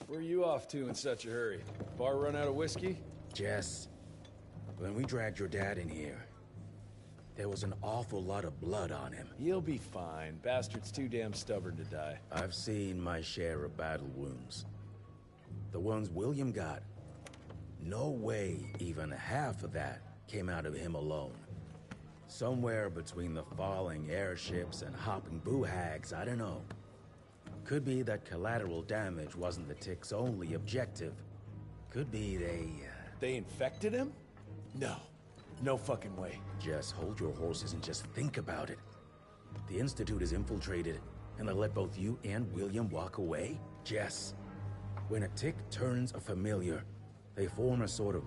Where are you off to in such a hurry? Bar run out of whiskey? Jess, when we dragged your dad in here, there was an awful lot of blood on him. He'll be fine. Bastard's too damn stubborn to die. I've seen my share of battle wounds. The ones William got, no way even half of that came out of him alone. Somewhere between the falling airships and hopping boo-hags, I don't know. Could be that collateral damage wasn't the Tick's only objective. Could be They infected him? No. No fucking way. Just hold your horses and just think about it. The Institute is infiltrated, and they let both you and William walk away? Jess, when a Tick turns a familiar, they form a sort of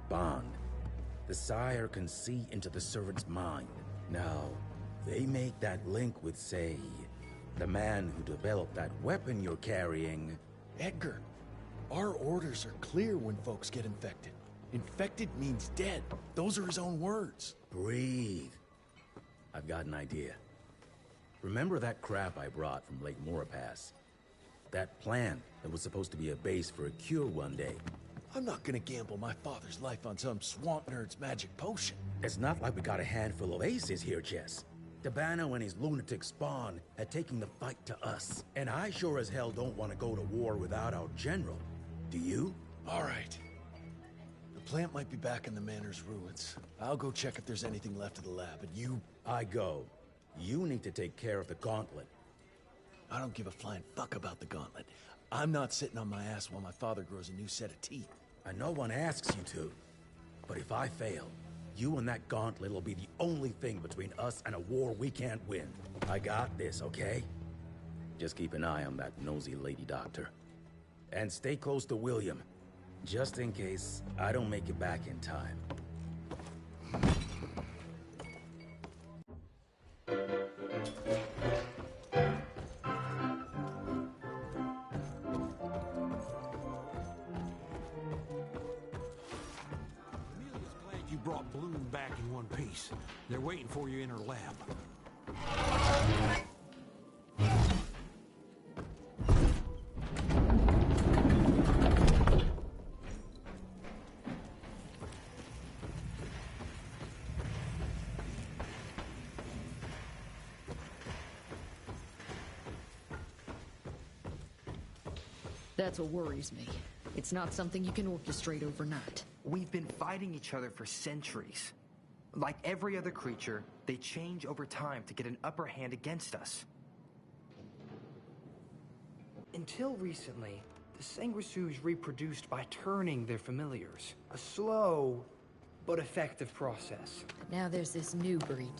bond. The sire can see into the servant's mind. Now, they make that link with, say, the man who developed that weapon you're carrying. Edgar, our orders are clear when folks get infected. Infected means dead. Those are his own words. Breathe. I've got an idea. Remember that crap I brought from Lake Morapass? That plant that was supposed to be a base for a cure one day. I'm not gonna gamble my father's life on some swamp nerd's magic potion. It's not like we got a handful of aces here, Jess. Dabano and his lunatic spawn had taken the fight to us. And I sure as hell don't want to go to war without our general. Do you? All right. The plant might be back in the manor's ruins. I'll go check if there's anything left of the lab, and you... I go. You need to take care of the gauntlet. I don't give a flying fuck about the gauntlet. I'm not sitting on my ass while my father grows a new set of teeth. And no one asks you to. But if I fail, you and that gauntlet will be the only thing between us and a war we can't win. I got this, okay? Just keep an eye on that nosy lady doctor. And stay close to William, just in case I don't make it back in time. Brought Bloom back in one piece. They're waiting for you in her lab. That's what worries me. It's not something you can orchestrate overnight. We've been fighting each other for centuries. Like every other creature, they change over time to get an upper hand against us. Until recently, the Sanguisu's reproduced by turning their familiars. A slow, but effective process. But now there's this new breed.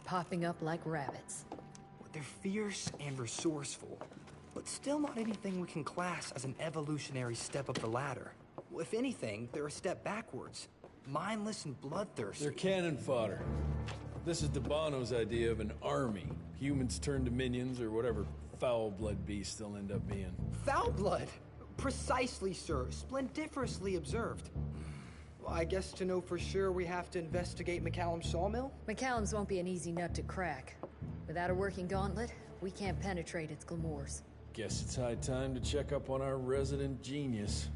Popping up like rabbits. They're fierce and resourceful, but still not anything we can class as an evolutionary step up the ladder. If anything, they're a step backwards. Mindless and bloodthirsty. They're cannon fodder. This is Dabano's idea of an army. Humans turn to minions or whatever foul-blood beasts they'll end up being. Foul blood? Precisely, sir. Splendiferously observed. Well, I guess to know for sure we have to investigate McCallum's sawmill? McCallum's won't be an easy nut to crack. Without a working gauntlet, we can't penetrate its glamours. Guess it's high time to check up on our resident genius.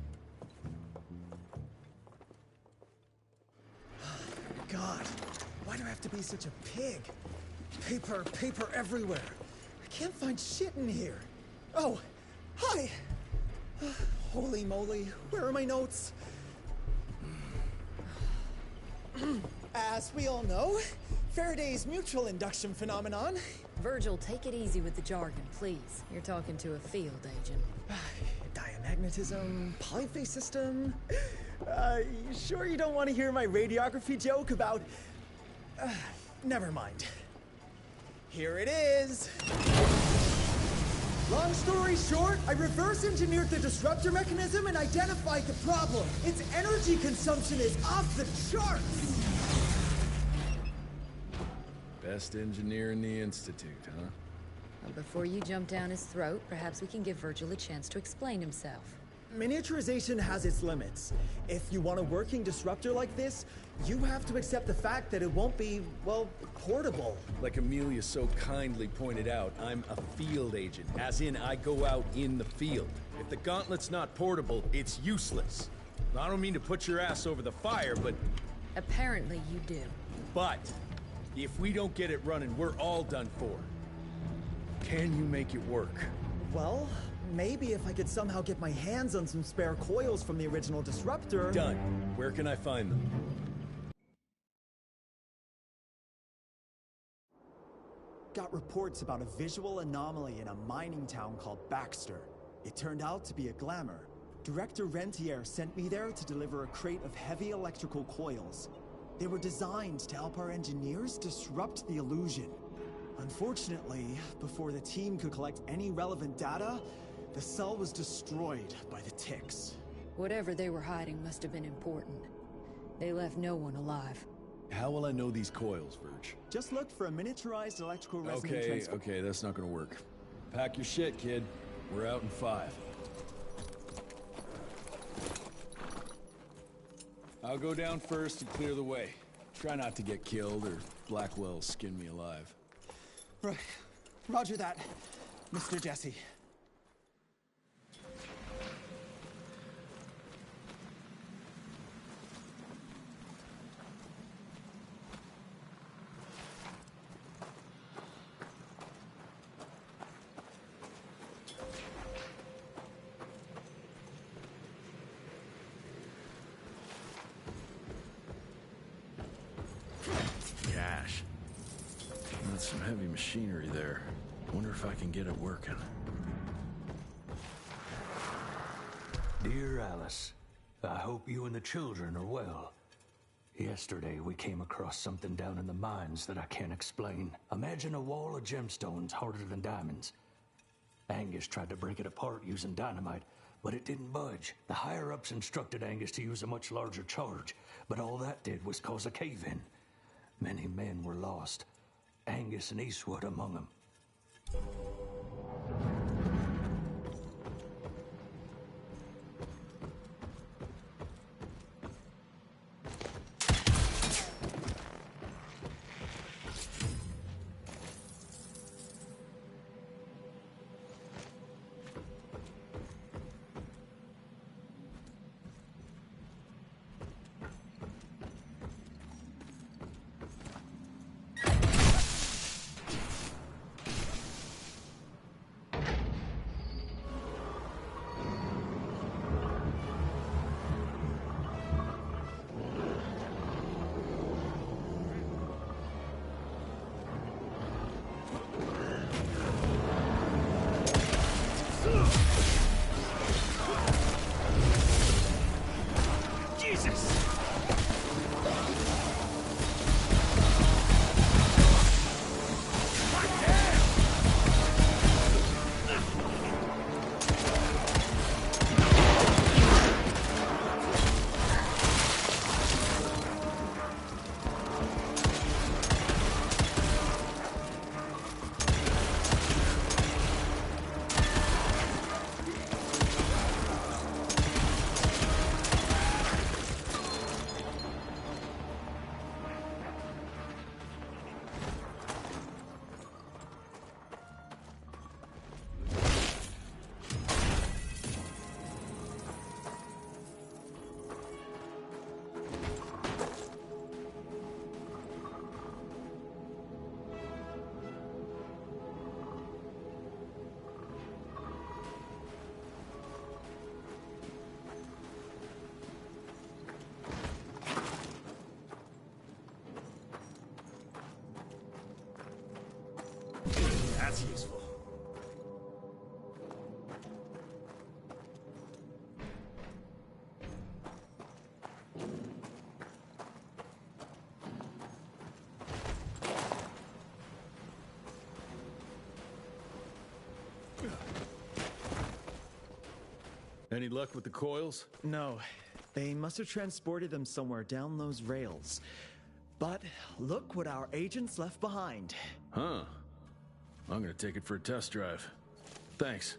God, why do I have to be such a pig? Paper everywhere. I can't find shit in here. Oh, hi! Holy moly, where are my notes? As we all know, Faraday's mutual induction phenomenon. Virgil, take it easy with the jargon, please. You're talking to a field agent. Diamagnetism, polyphase system. You sure you don't want to hear my radiography joke about... never mind. Here it is. Long story short, I reverse engineered the disruptor mechanism and identified the problem. Its energy consumption is off the charts. Best engineer in the Institute, huh? Well, before you jump down his throat, perhaps we can give Virgil a chance to explain himself. Miniaturization has its limits. If you want a working disruptor like this, you have to accept the fact that it won't be, well, portable. Like Amelia so kindly pointed out, I'm a field agent, as in I go out in the field. If the gauntlet's not portable, it's useless. I don't mean to put your ass over the fire, but... Apparently you do. But, if we don't get it running, we're all done for. Can you make it work? Well, maybe if I could somehow get my hands on some spare coils from the original disruptor... Done. Where can I find them? Got reports about a visual anomaly in a mining town called Baxter. It turned out to be a glamour. Director Rentier sent me there to deliver a crate of heavy electrical coils. They were designed to help our engineers disrupt the illusion. Unfortunately, before the team could collect any relevant data, the cell was destroyed by the ticks. Whatever they were hiding must have been important. They left no one alive. How will I know these coils, Verge? Just look for a miniaturized electrical resonant transformer. Okay, that's not gonna work. Pack your shit, kid. We're out in 5. I'll go down first and clear the way. Try not to get killed or Blackwell skin me alive. Right. Roger that, Mr. Jesse. Gosh. That's some heavy machinery there. Wonder if I can get it working. Dear Alice, I hope you and the children are well. Yesterday, we came across something down in the mines that I can't explain. Imagine a wall of gemstones harder than diamonds. Angus tried to break it apart using dynamite, but it didn't budge. The higher-ups instructed Angus to use a much larger charge, but all that did was cause a cave-in. Many men were lost, Angus and Eastwood among them. That's useful. Any luck with the coils? No, they must have transported them somewhere down those rails. But look what our agents left behind. Huh. I'm gonna take it for a test drive. Thanks.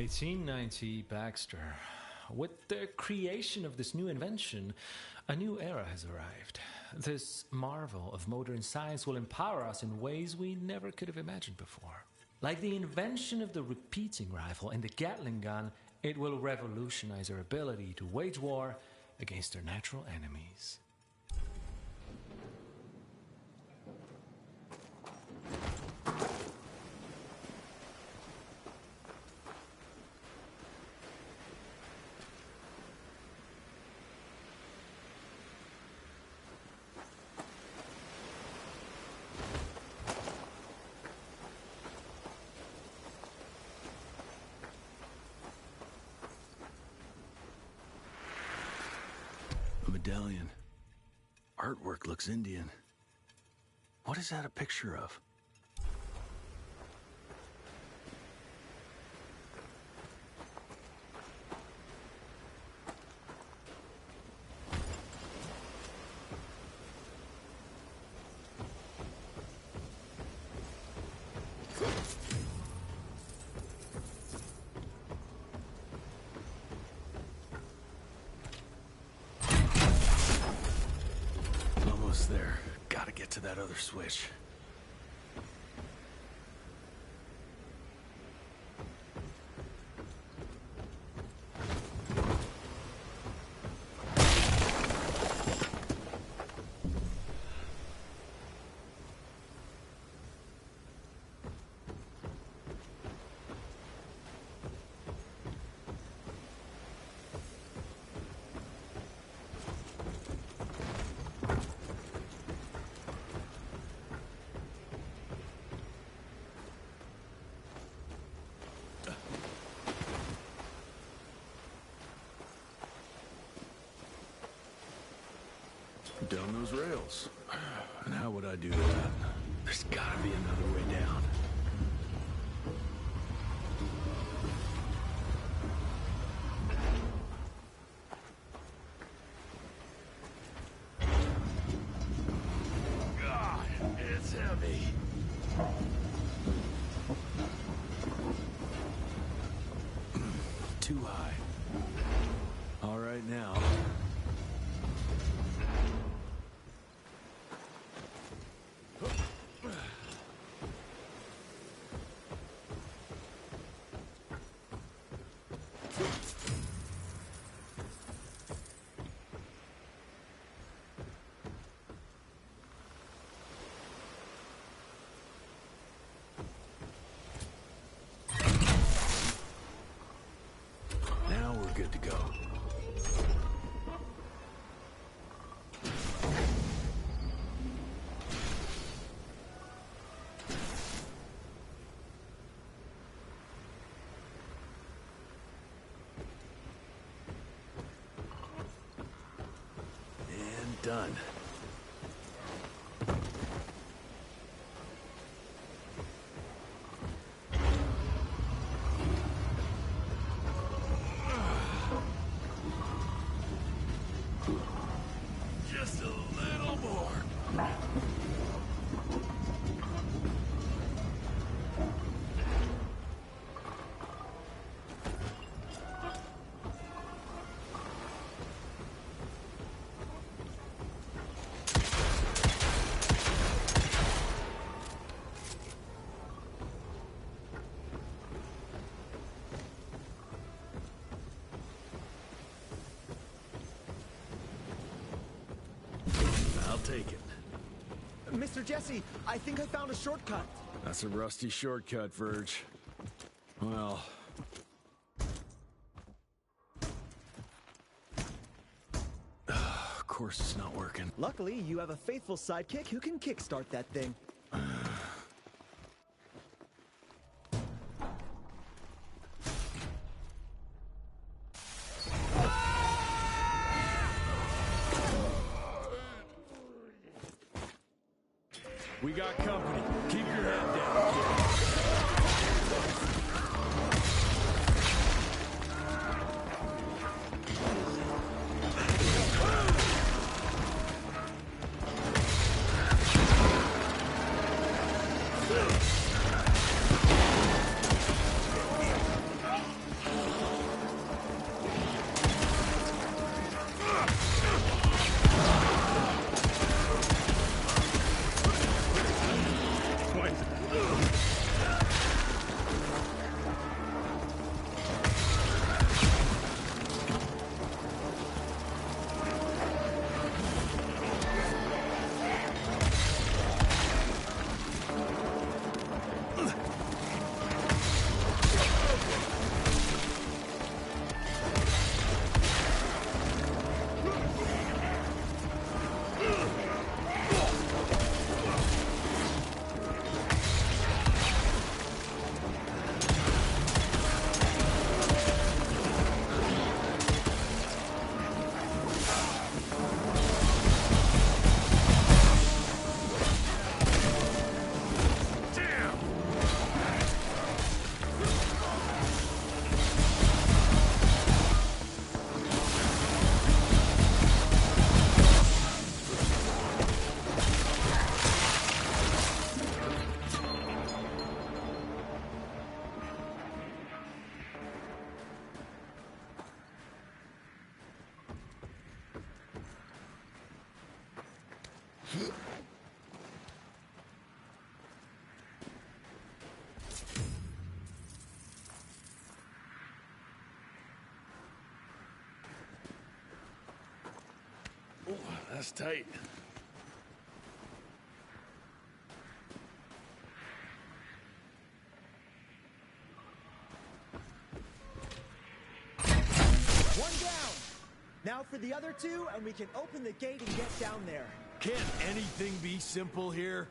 1890 Baxter. With the creation of this new invention, a new era has arrived. This marvel of modern science will empower us in ways we never could have imagined before. Like the invention of the repeating rifle and the Gatling gun, it will revolutionize our ability to wage war against our natural enemies. Medallion. Artwork looks Indian. What is that a picture of? There. Gotta get to that other switch. Down those rails. And how would I do that? There's gotta be another way down. God, it's heavy. Too high. All right now. Good to go. And done. take it. Mr. Jesse, I think I found a shortcut. That's a rusty shortcut, Verge. Well... Of course it's not working. Luckily, you have a faithful sidekick who can kickstart that thing. We got company. Keep your head down, kid. Ooh, that's tight. One down. Now for the other two, and we can open the gate and get down there. Can't anything be simple here?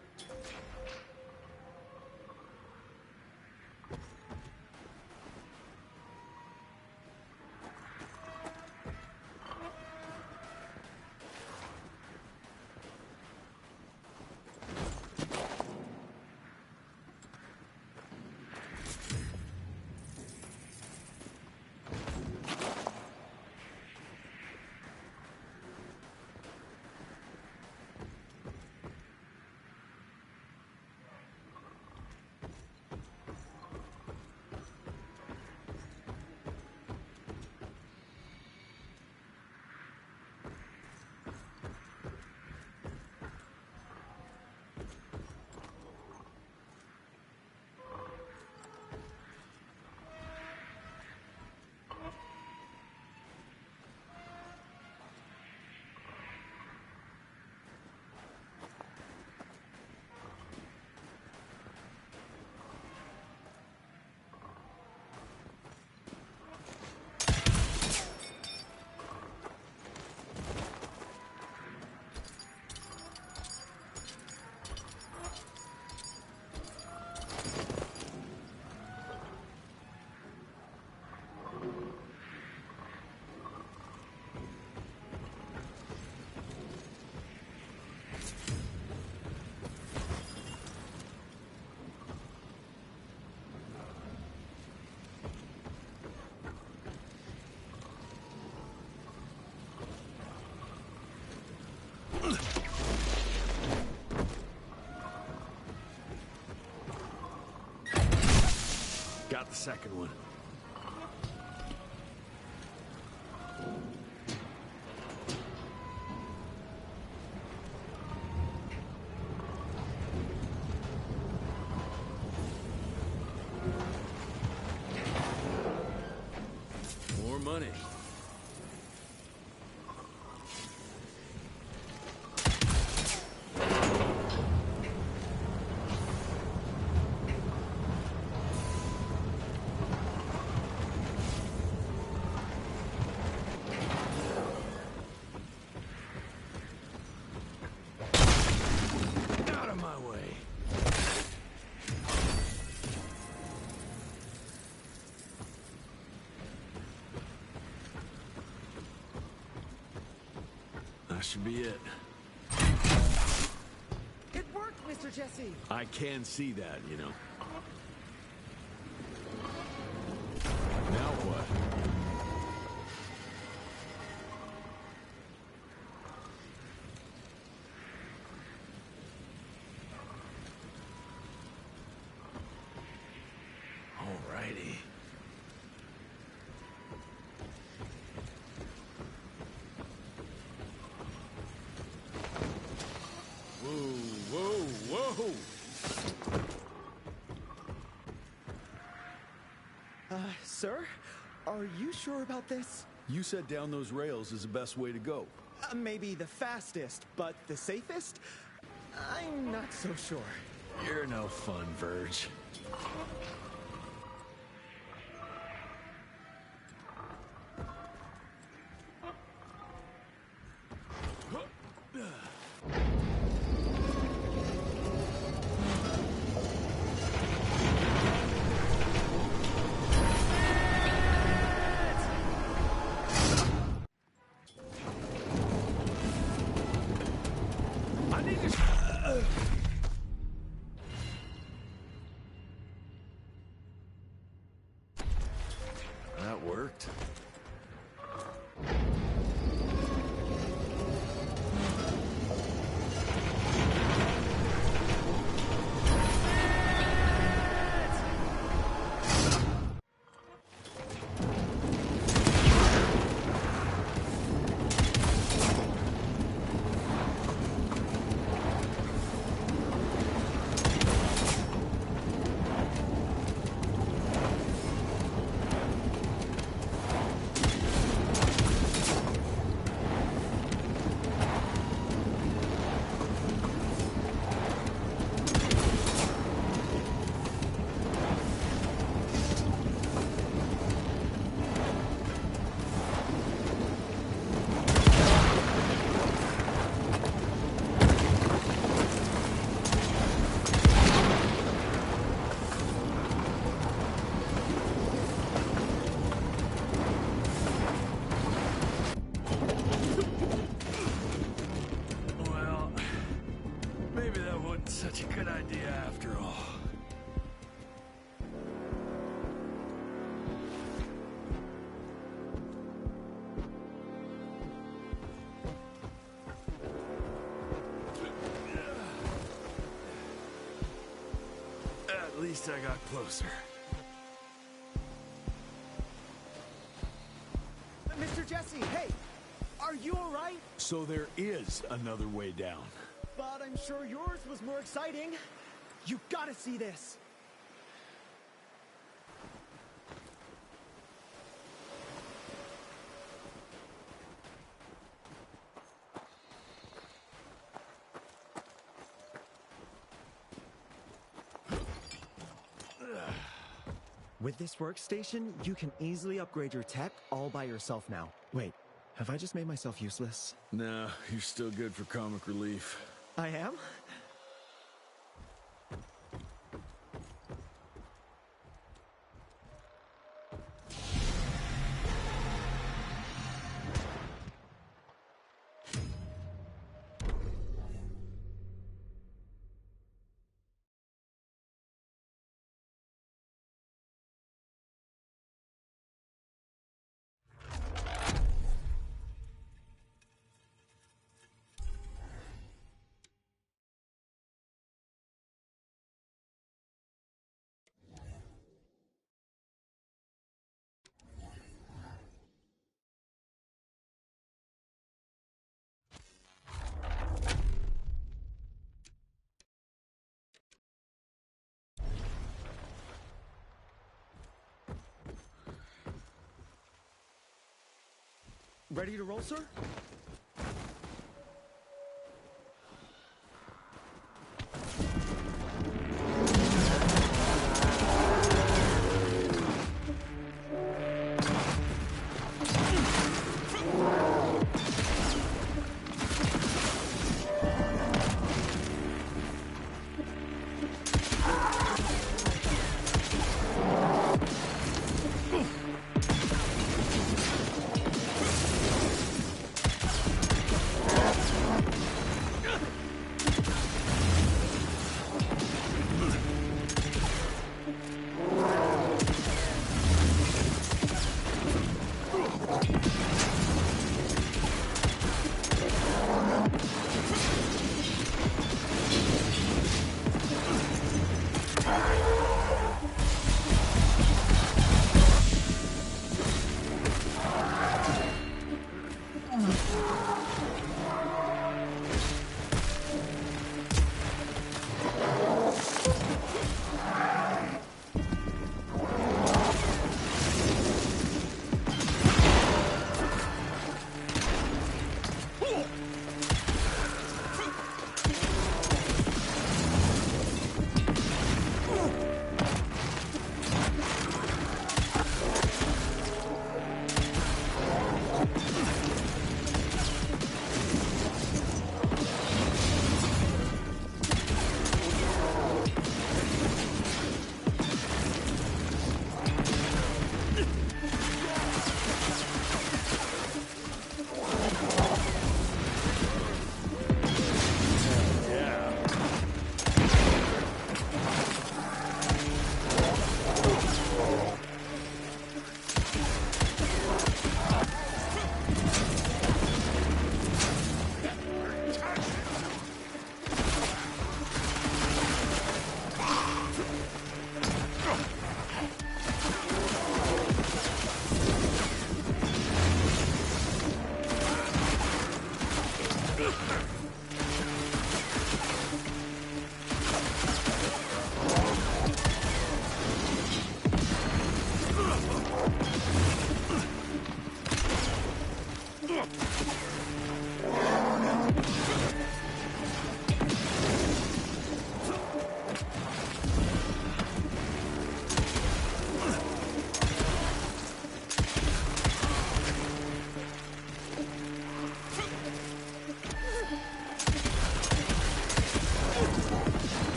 Got the second one. More money. should be it. It worked, Mr. Jesse! I can see that, you know. Now what? Alrighty. Whoa! Sir? Are you sure about this? You said down those rails is the best way to go. Maybe the fastest, but the safest? I'm not so sure. You're no fun, Verge. That worked. Well, maybe that wasn't such a good idea after all. At least I got closer. Mr. Jesse, hey! Are you alright? So there is another way down. But I'm sure yours was more exciting. You gotta see this. With this workstation, you can easily upgrade your tech all by yourself now. Wait, have I just made myself useless? No, you're still good for comic relief. I am? Ready to roll, sir?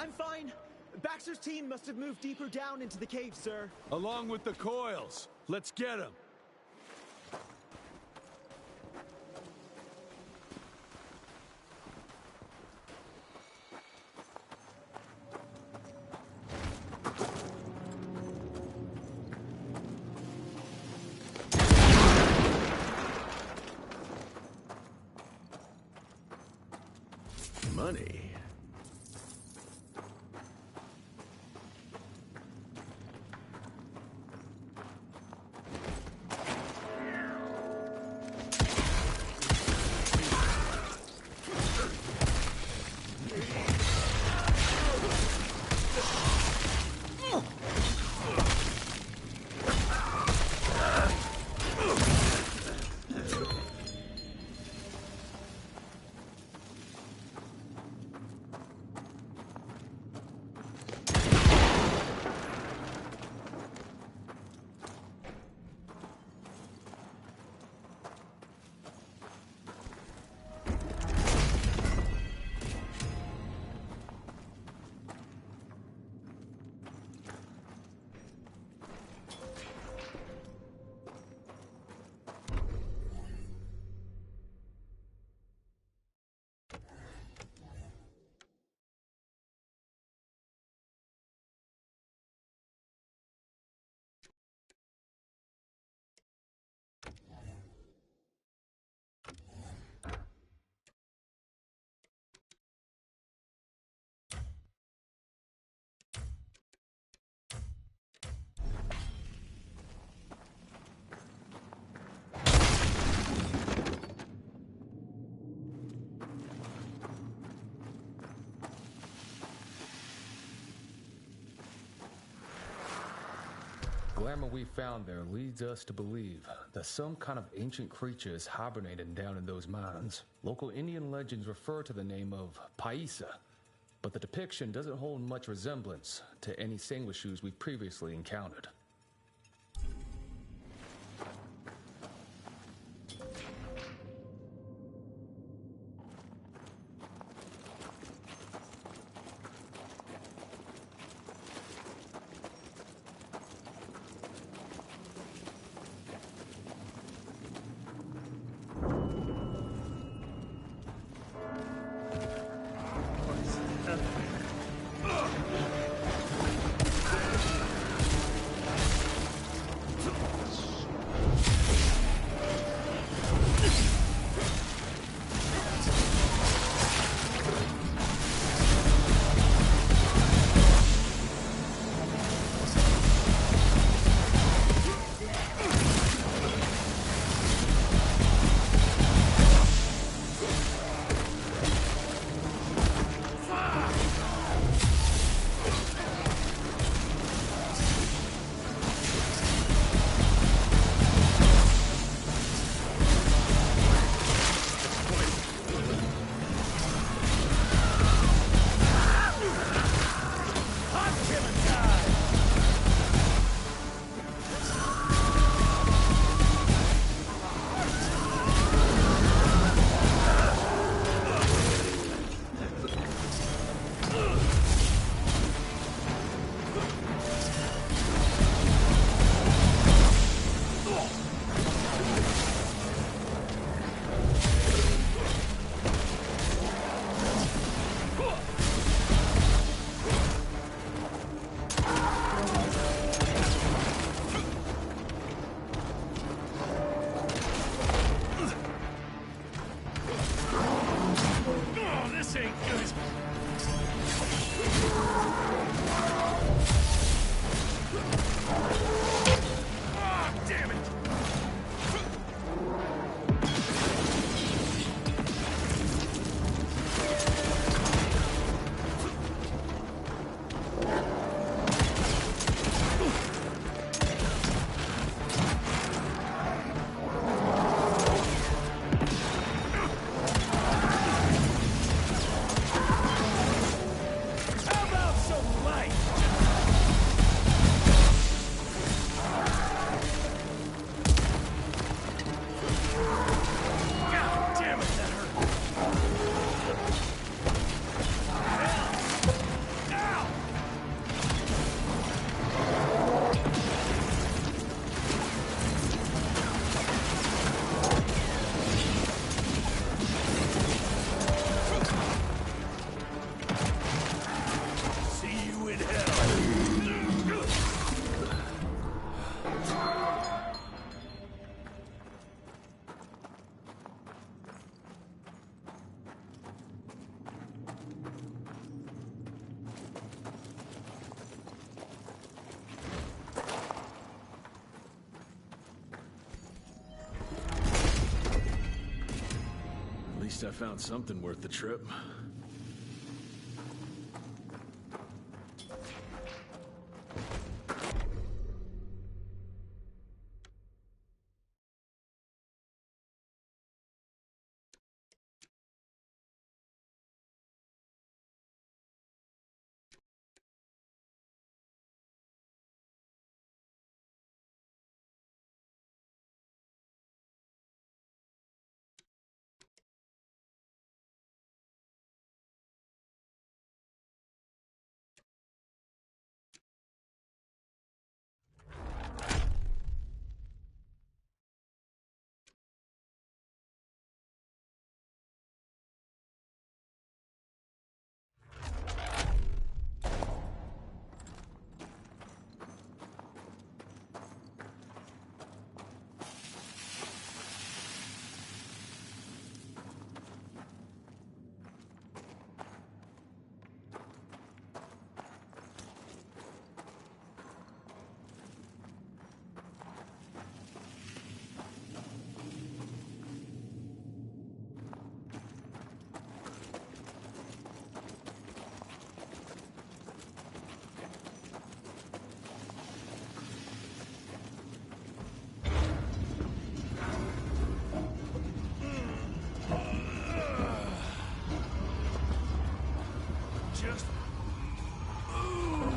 I'm fine. Baxter's team must have moved deeper down into the cave, sir. Along with the coils. Let's get them. Money. Glamour we found there leads us to believe that some kind of ancient creature is hibernating down in those mines. Local Indian legends refer to the name of Paisa, but the depiction doesn't hold much resemblance to any Sanguishus we've previously encountered. least I found something worth the trip. Just move.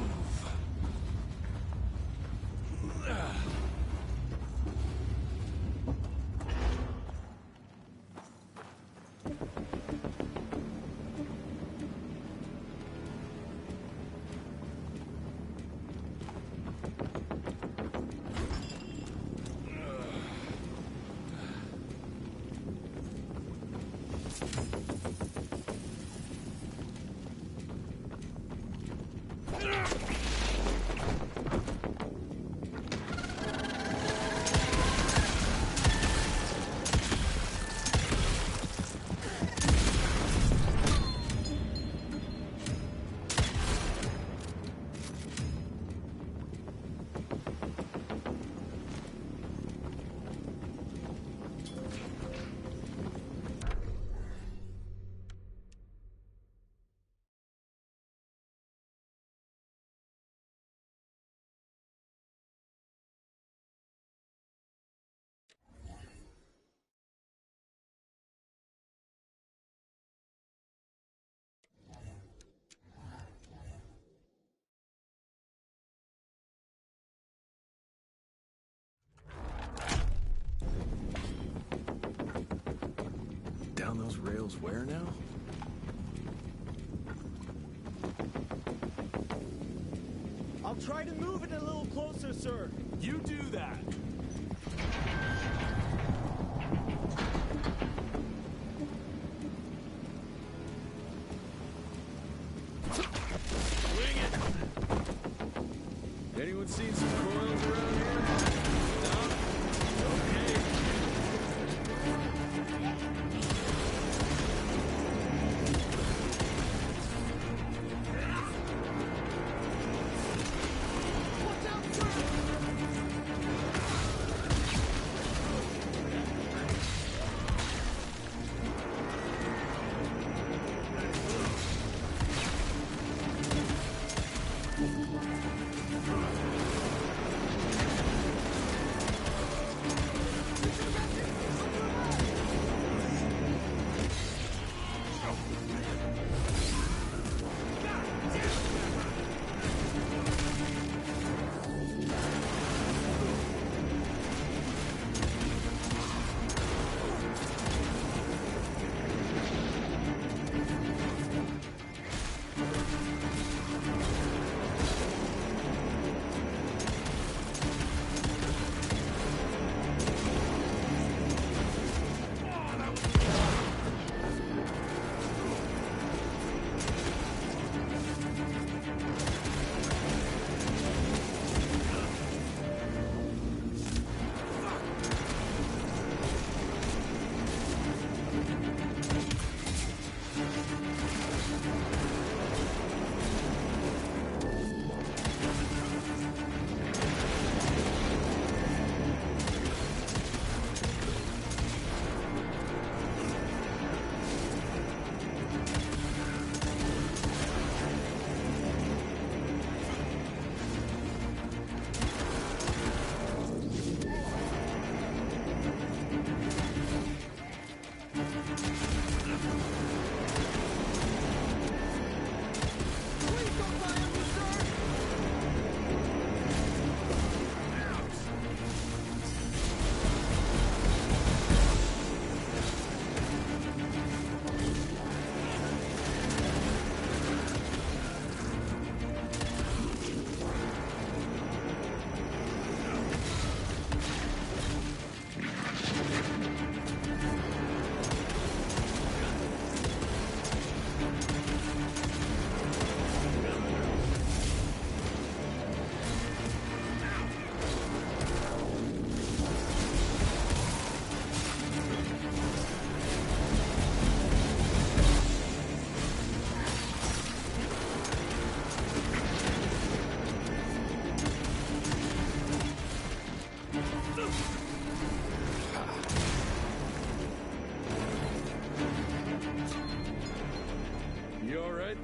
Down those rails where now? I'll try to move it a little closer, sir. You do that. Wing it! Anyone seen some coils around here? No? Okay.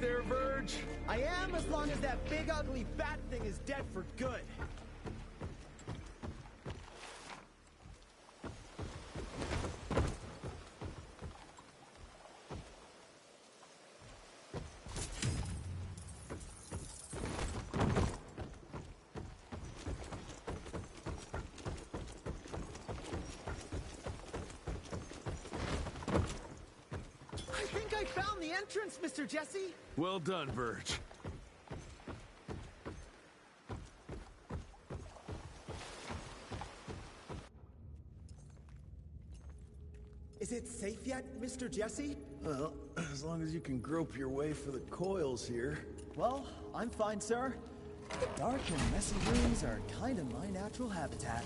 there, Verge? I am, as long as that big ugly bat thing is dead for good. I found the entrance, Mr. Jesse! Well done, Verge. Is it safe yet, Mr. Jesse? Well, as long as you can grope your way for the coils here. Well, I'm fine, sir. Dark and messy rooms are kind of my natural habitat.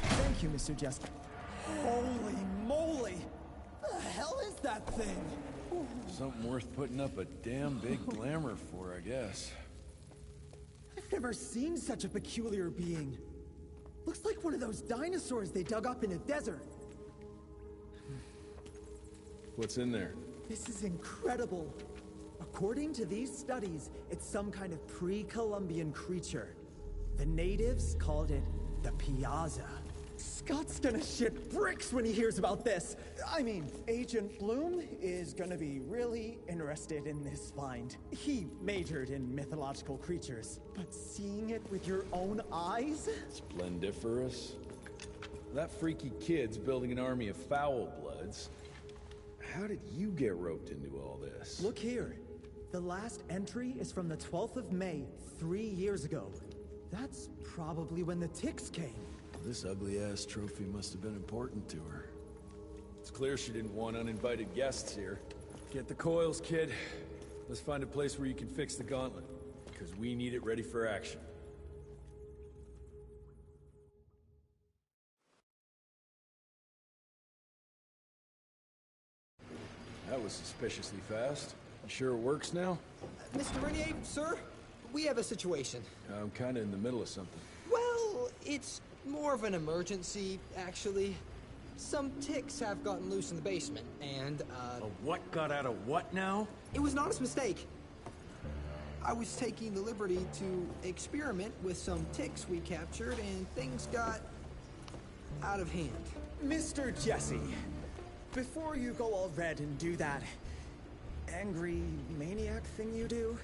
Thank you, Mr. Jesse. Holy moly! The hell is that thing? Something worth putting up a damn big glamour for, I guess. I've never seen such a peculiar being. Looks like one of those dinosaurs they dug up in a desert. What's in there? This is incredible. According to these studies, it's some kind of pre-Columbian creature. The natives called it the Piazza. Scott's gonna shit bricks when he hears about this. I mean, Agent Bloom is gonna be really interested in this find. He majored in mythological creatures, but seeing it with your own eyes? Splendiferous. That freaky kid's building an army of foul bloods. How did you get roped into all this? Look here. The last entry is from the 12th of May, 3 years ago. That's probably when the ticks came. This ugly-ass trophy must have been important to her. It's clear she didn't want uninvited guests here. Get the coils, kid. Let's find a place where you can fix the gauntlet, because we need it ready for action. That was suspiciously fast. You sure it works now? Mr. Renier, sir, we have a situation. I'm kind of in the middle of something. Well, it's more of an emergency, actually. Some ticks have gotten loose in the basement, and, A what got out of what now? it was an honest mistake. I was taking the liberty to experiment with some ticks we captured, and things got out of hand. Mr. Jesse, before you go all red and do that angry maniac thing you do,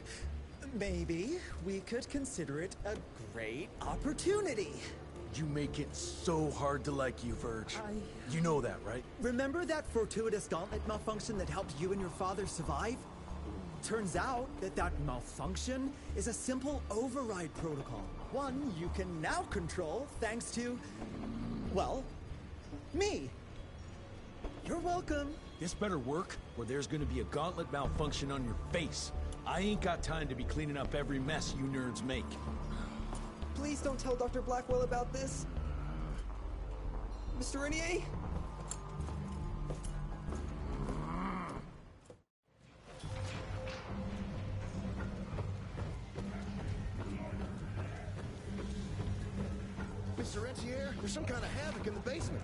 maybe we could consider it a great opportunity. You make it so hard to like you, Verge. You know that, right? Remember that fortuitous gauntlet malfunction that helped you and your father survive? Turns out that malfunction is a simple override protocol. One you can now control thanks to, well, me. You're welcome. This better work, or there's gonna be a gauntlet malfunction on your face. I ain't got time to be cleaning up every mess you nerds make. Please don't tell Dr. Blackwell about this. Mr. Renier? Mr. Rentier, there's some kind of havoc in the basement.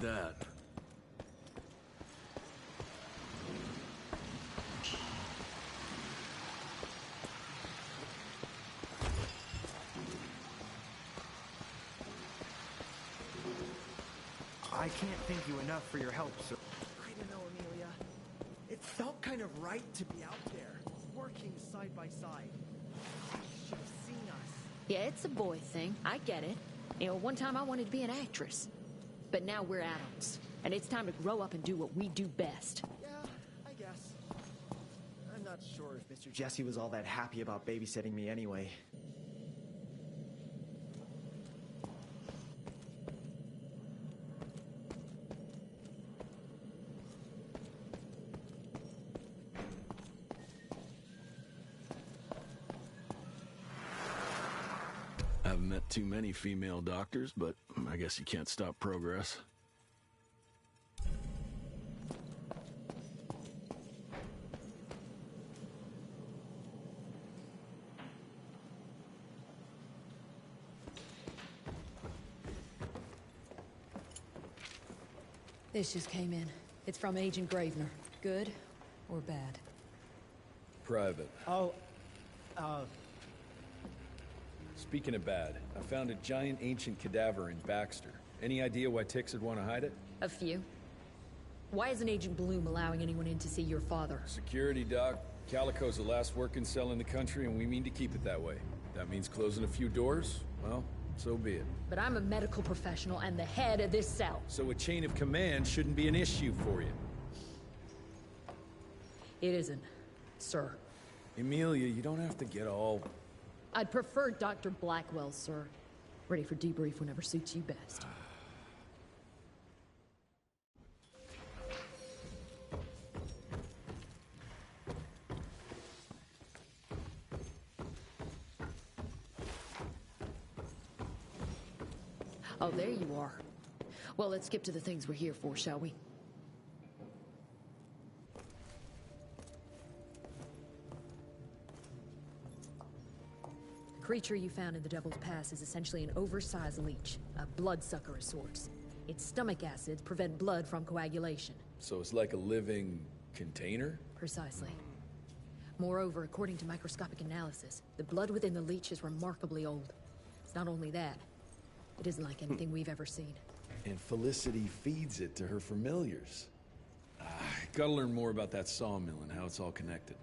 That. I can't thank you enough for your help, sir. I don't know, Amelia. It felt kind of right to be out there, working side by side. You should have seen us. Yeah, it's a boy thing. I get it. You know, one time I wanted to be an actress. But now we're adults. And it's time to grow up and do what we do best. Yeah, I guess. I'm not not sure if Mr. Jesse was all that happy about babysitting me anyway. I haven't met too many female doctors, but I guess you can't stop progress. This just came in. It's from Agent Gravener. Good or bad? Private. Oh, Speaking of bad, I found a giant ancient cadaver in Baxter. Any idea why Ticks would want to hide it? A few. Why isn't Agent Bloom allowing anyone in to see your father? Security, Doc. Calico's the last working cell in the country, and we mean to keep it that way. That means closing a few doors? Well, so be it. But I'm a medical professional and the head of this cell. So a chain of command shouldn't be an issue for you. It isn't, sir. Emilia, you don't have to get all... I'd prefer Dr. Blackwell, sir. Ready for debrief whenever suits you best. Oh, there you are. Well, let's skip to the things we're here for, shall we? The creature you found in the Devil's Pass is essentially an oversized leech, a bloodsucker of sorts. Its stomach acids prevent blood from coagulation. So it's like a living container? Precisely. Moreover, according to microscopic analysis, the blood within the leech is remarkably old. It's not only that, it isn't like anything we've ever seen. And Felicity feeds it to her familiars. Gotta learn more about that sawmill and how it's all connected.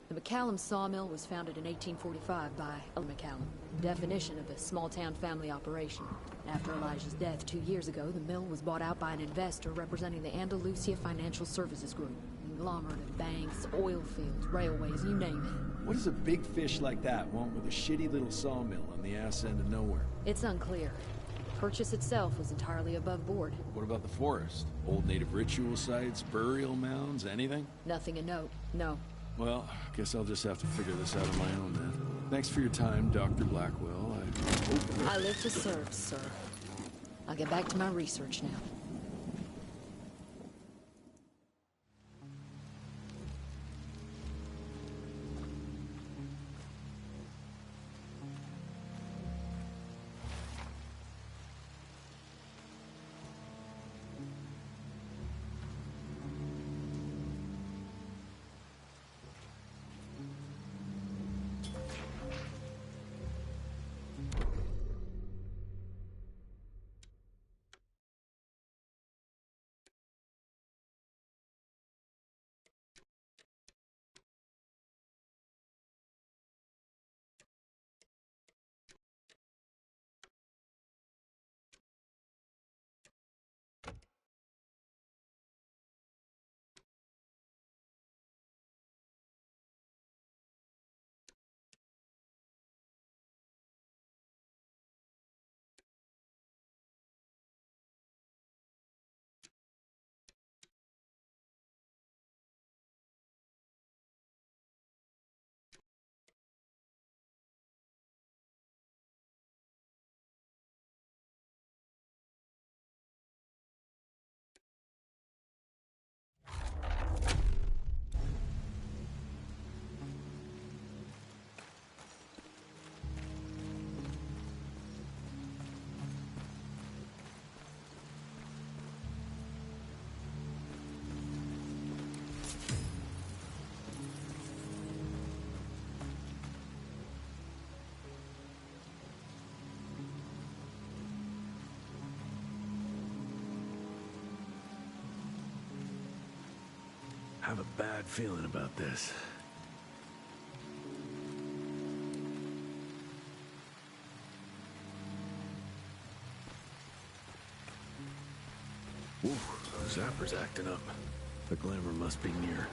The McCallum sawmill was founded in 1845 by McCallum, definition of a small-town family operation. After Elijah's death 2 years ago, the mill was bought out by an investor representing the Andalusia Financial Services Group. Conglomerate of banks, oil fields, railways, you name it. What does a big fish like that want with a shitty little sawmill on the ass end of nowhere? It's unclear. Purchase itself was entirely above board. What about the forest? Old native ritual sites, burial mounds, anything? Nothing of note, no. Well, guess I'll just have to figure this out on my own then. Thanks for your time, Dr. Blackwell. I live to serve, sir. I'll get back to my research now. I have a bad feeling about this. Woo, Zapper's acting up. The glamour must be near.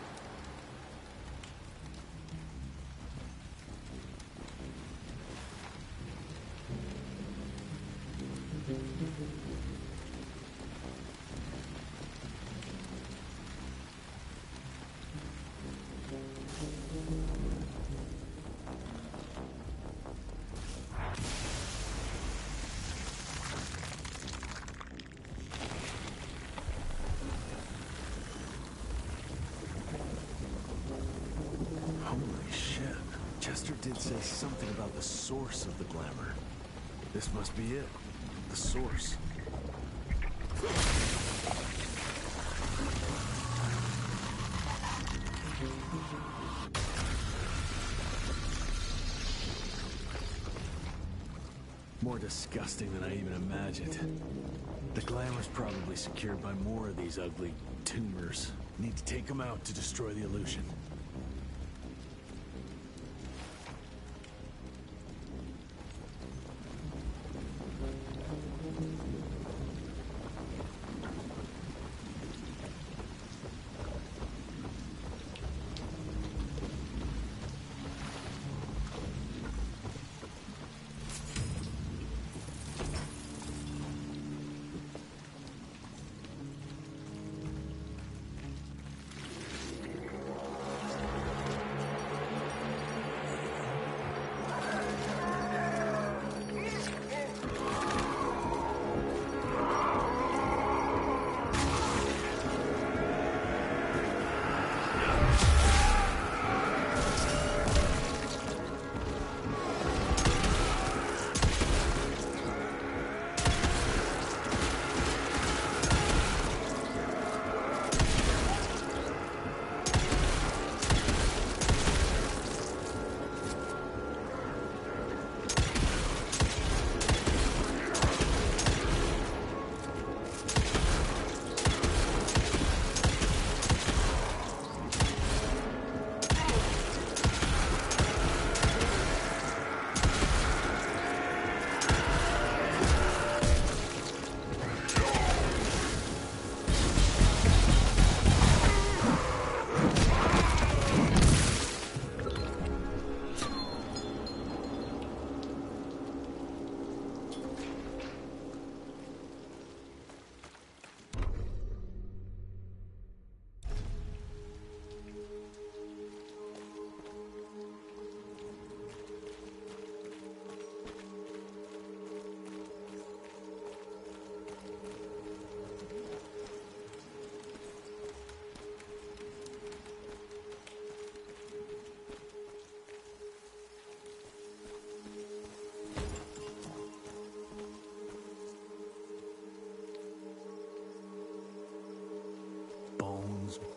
Holy shit. Chester did say something about the source of the glamour. This must be it. The source. More disgusting than I even imagined. The glamour's probably secured by more of these ugly tumors. Need to take them out to destroy the illusion.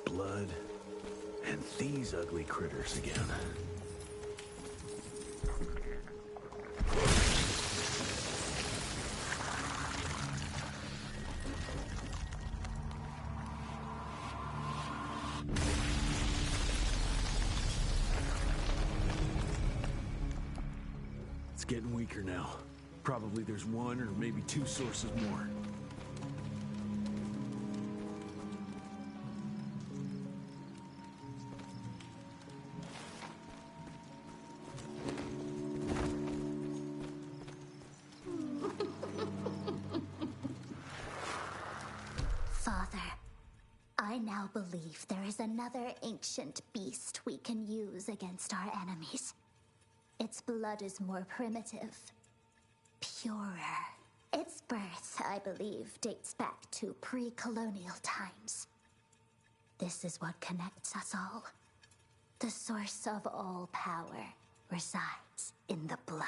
Blood, and these ugly critters again. It's getting weaker now. Probably there's one or maybe two sources more. I now believe there is another ancient beast we can use against our enemies. Its blood is more primitive, purer. Its birth, I believe, dates back to pre-colonial times. This is what connects us all. The source of all power resides in the blood.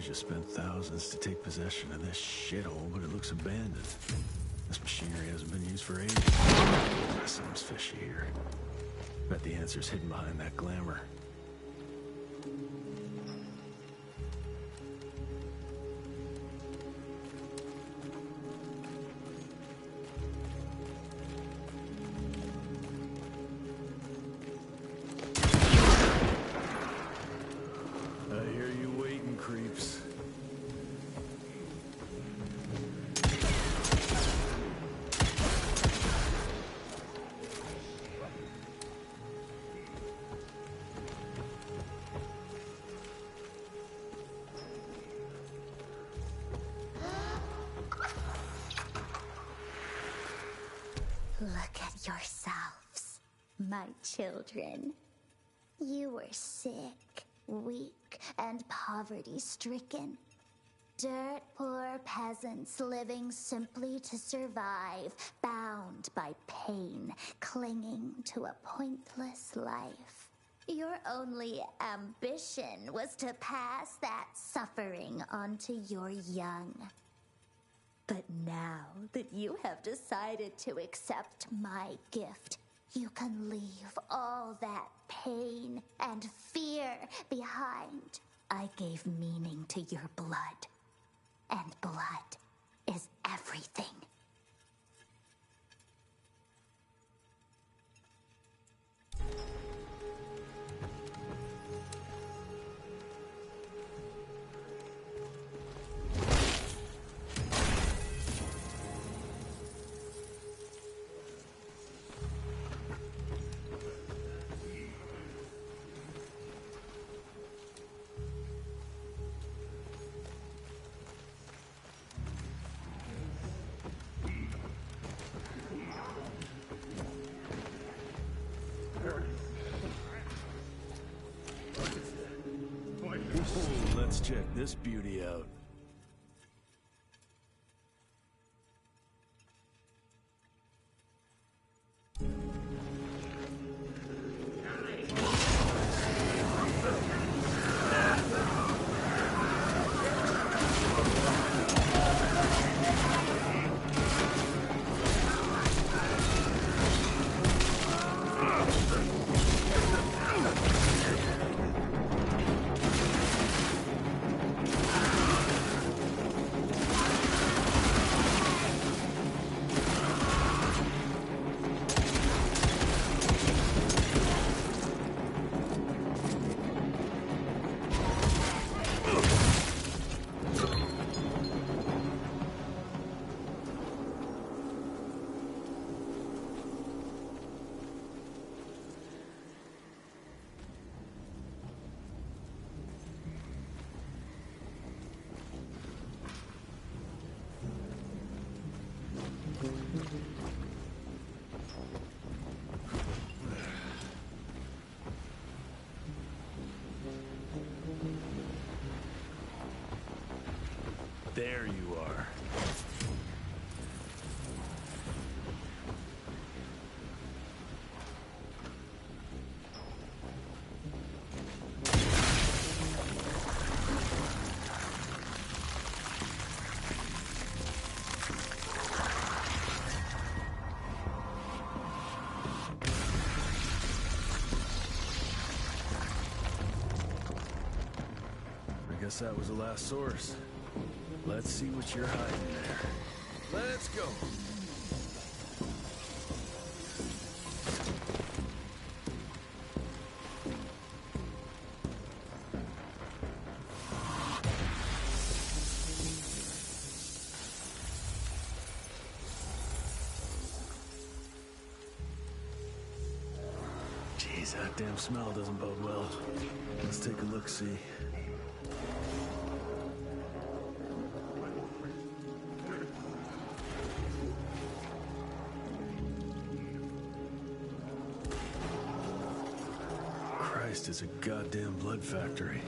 just spent thousands to take possession of this shithole, but it looks abandoned. This machinery hasn't been used for ages. Something's fishy here. Bet the answer's hidden behind that glamour. I hear you waiting, creeps. Look at yourselves, my children. You were sick, weak, and poverty-stricken. Dirt poor peasants living simply to survive, bound by pain, clinging to a pointless life. Your only ambition was to pass that suffering on to your young. But now that you have decided to accept my gift, you can leave all that pain and fear behind. I gave meaning to your blood, and blood is everything. Let's check this beauty out. There you are. I guess that was the last source. Let's see what you're hiding there. Let's go. Jeez, that damn smell doesn't bode well. Let's take a look-see. Christ, it's a goddamn blood factory.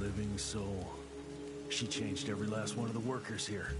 living soul. She changed every last one of the workers here.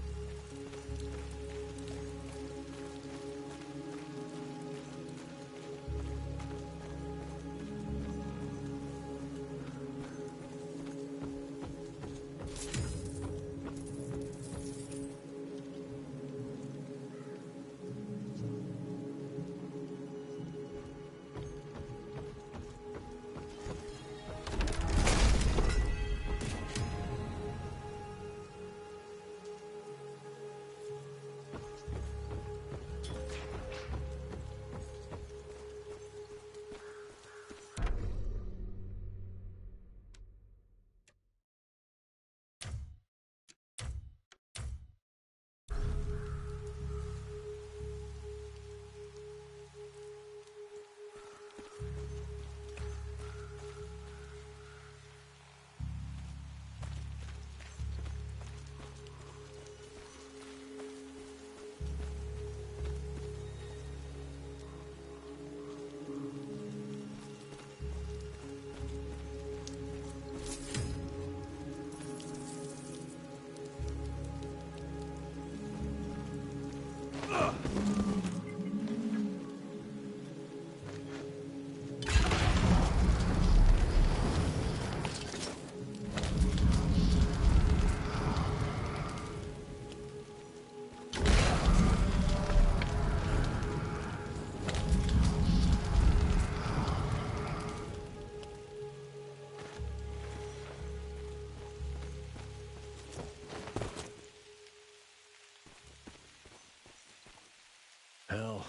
Hell,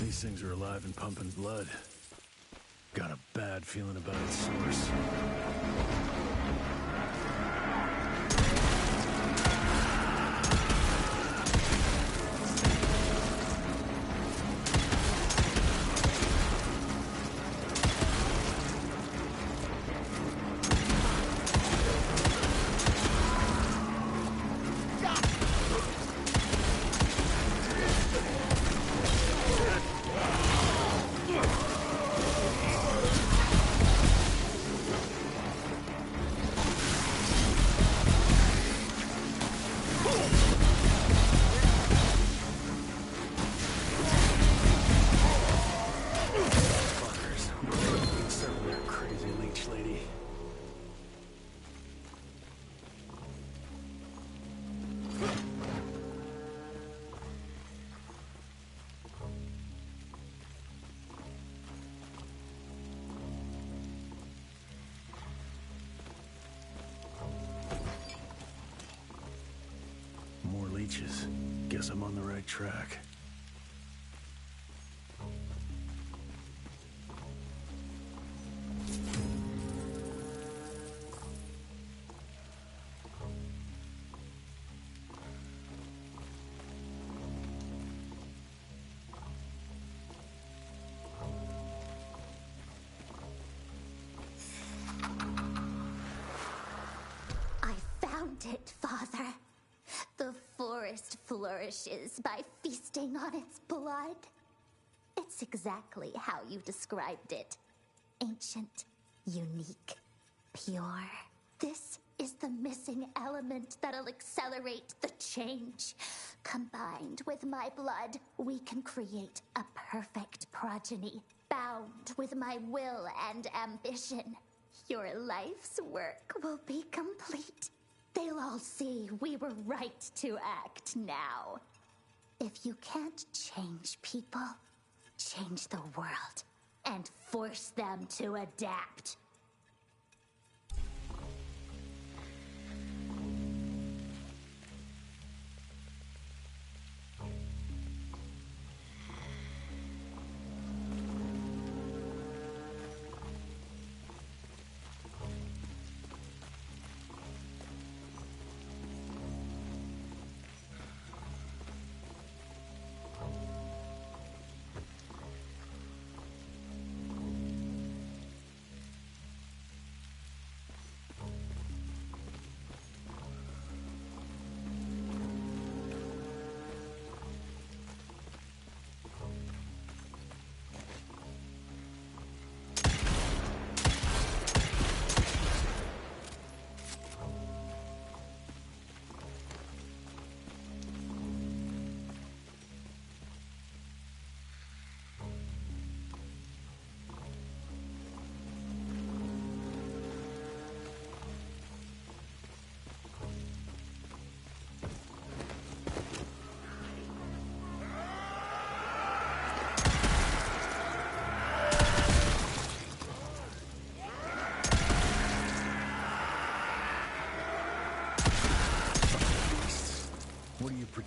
these things are alive and pumping blood. Got a bad feeling about its source. Guess I'm on the right track. I found it, Father. The forest flourishes by feasting on its blood. It's exactly how you described it. Ancient, unique, pure. This is the missing element that'll accelerate the change. Combined with my blood, we can create a perfect progeny, bound with my will and ambition. Your life's work will be complete. They'll all see we were right to act now. If you can't change people, change the world and force them to adapt.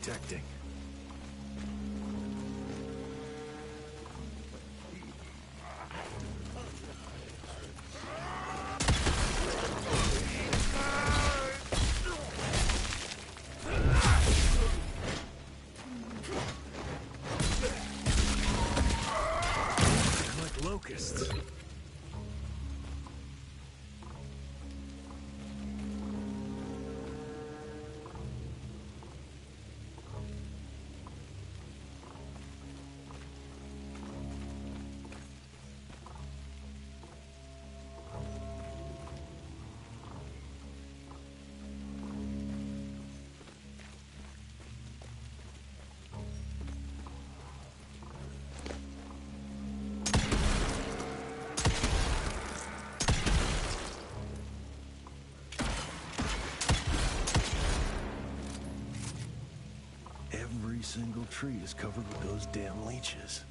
detecting. Like locusts. Every single tree is covered with those damn leeches.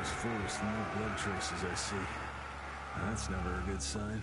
Forest, no blood traces I see. That's never a good sign.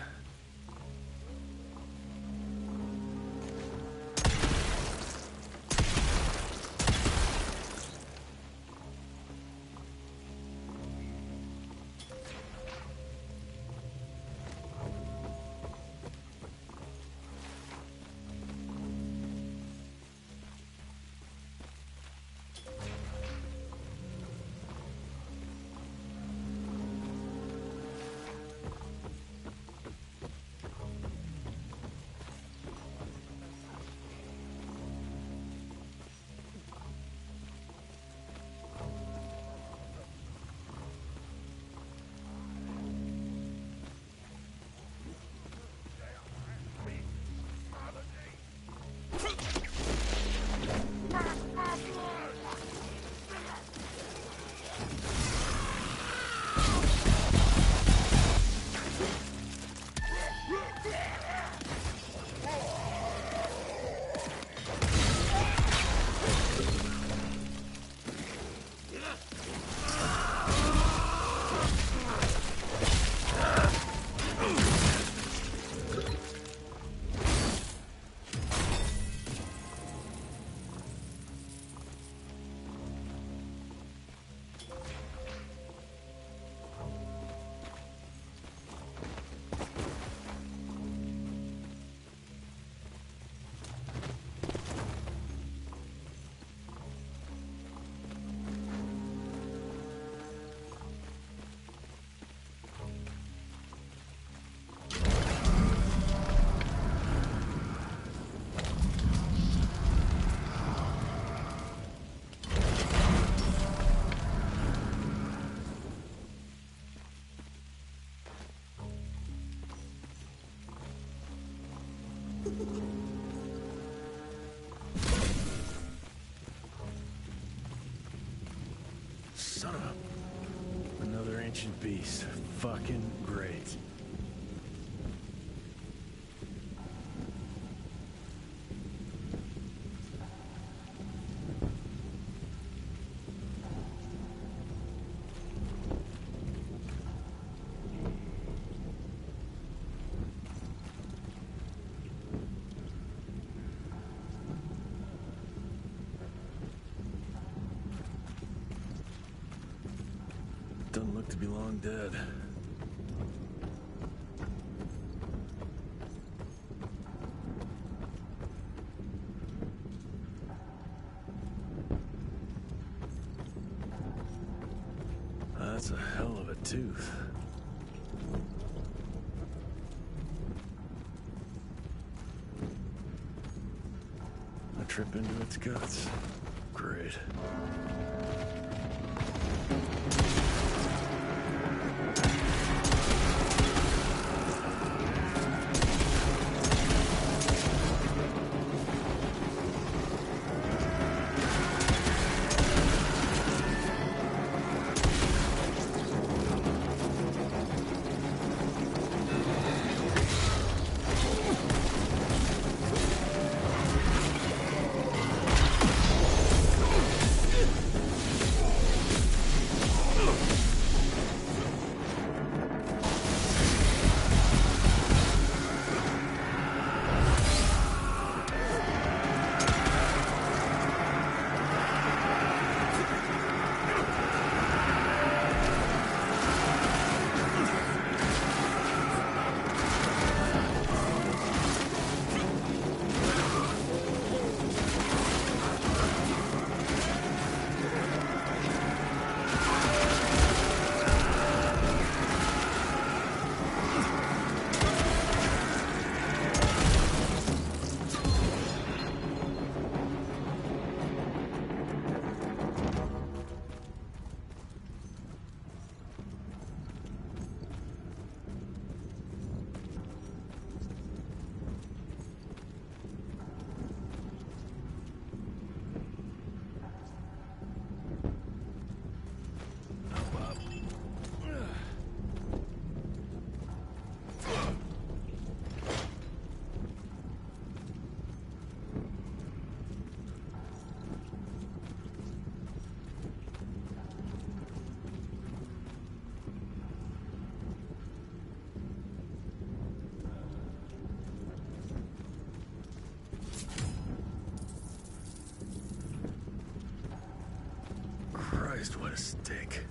Son of a... Another ancient beast. Fucking great. Doesn't look to be long dead. That's a hell of a tooth. A trip into its guts. Great. Christ, what a stink.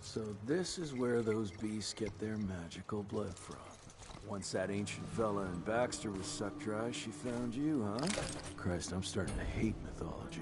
So this is where those beasts get their magical blood from. Once that ancient fella in Baxter was sucked dry, she found you, huh? Christ, I'm starting to hate mythology.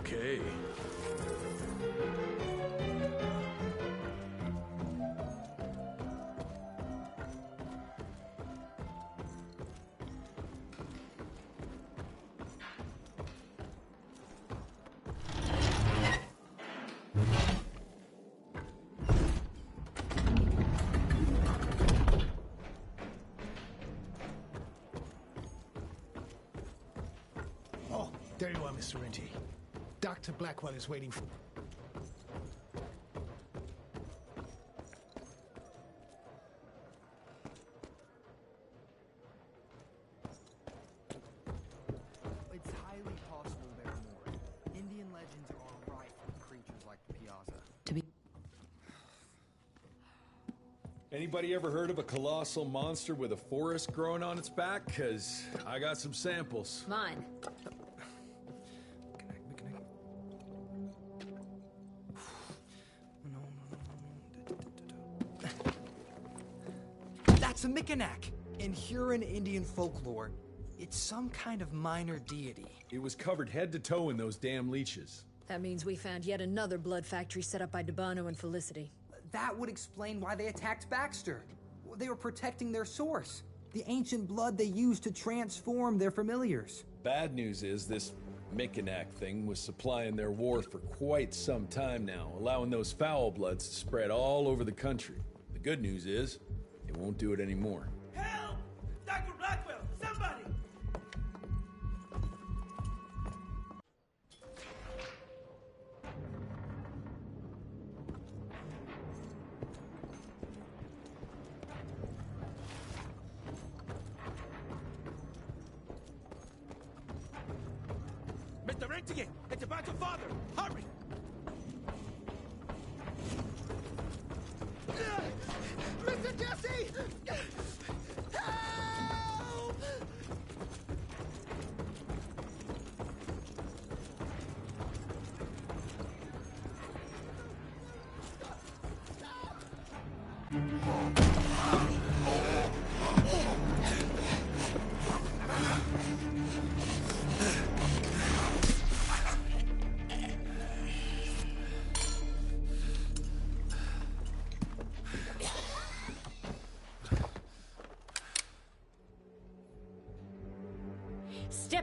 Okay. Oh, there you are, Mr. Renty. Dr. Blackwell is waiting for... It's highly possible there are more. Indian legends are rife with creatures like the Piazza. To be Anybody ever heard of a colossal monster with a forest growing on its back? 'Cause I got some samples. mine. That's a Mikanak! In Huron Indian folklore, it's some kind of minor deity. It was covered head to toe in those damn leeches. That means we found yet another blood factory set up by Debano and Felicity. That would explain why they attacked Baxter. They were protecting their source, the ancient blood they used to transform their familiars. Bad news is this Mikanak thing was supplying their war for quite some time now, allowing those foul bloods to spread all over the country. The good news is, it won't do it anymore. Help! Dr. Blackwell, somebody! Mr. Rentige, it's about your father! Hurry! Mr. Jesse! Help!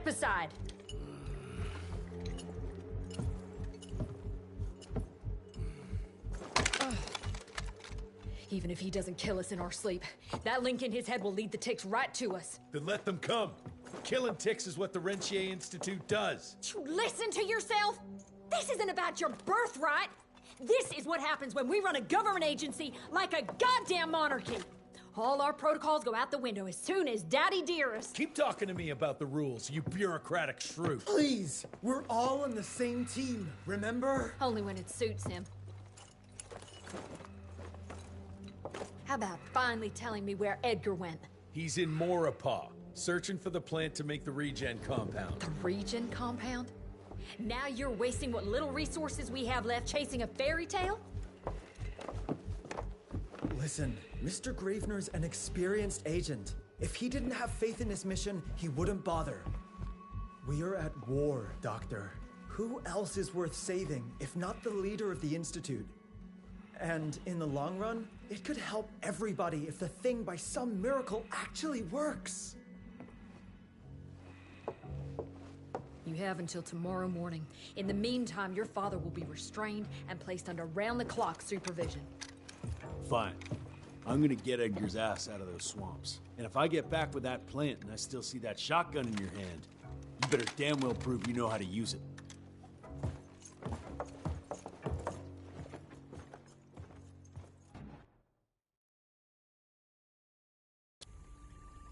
Step aside. Even if he doesn't kill us in our sleep, that link in his head will lead the ticks right to us. Then let them come. Killing ticks is what the Rentier Institute does. You listen to yourself? This isn't about your birthright. This is what happens when we run a government agency like a goddamn monarchy. All our protocols go out the window as soon as Daddy Dearest. Keep talking to me about the rules, you bureaucratic shrew. Please, we're all on the same team, remember? Only when it suits him. How about finally telling me where Edgar went? He's in Maurepas, searching for the plant to make the regen compound. The regen compound? Now you're wasting what little resources we have left chasing a fairy tale? Listen, Mr. Gravener's an experienced agent. If he didn't have faith in his mission, he wouldn't bother. We are at war, Doctor. Who else is worth saving, if not the leader of the Institute? And in the long run, it could help everybody if the thing by some miracle actually works. You have until tomorrow morning. In the meantime, your father will be restrained and placed under round-the-clock supervision. Fine. I'm gonna get Edgar's ass out of those swamps. And if I get back with that plant and I still see that shotgun in your hand, you better damn well prove you know how to use it.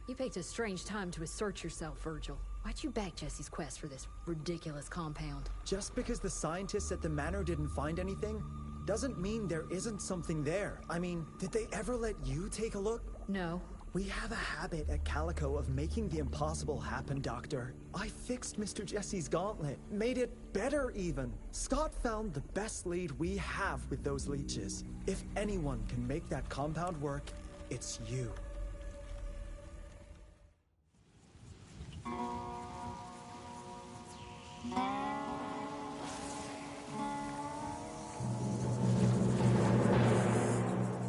You picked a strange time to assert yourself, Virgil. Why'd you back Jesse's quest for this ridiculous compound? Just because the scientists at the manor didn't find anything, doesn't mean there isn't something there. I mean, did they ever let you take a look? No. We have a habit at Calico of making the impossible happen, Doctor. I fixed Mr. Jesse's gauntlet, made it better even. Scott found the best lead we have with those leeches. If anyone can make that compound work, it's you.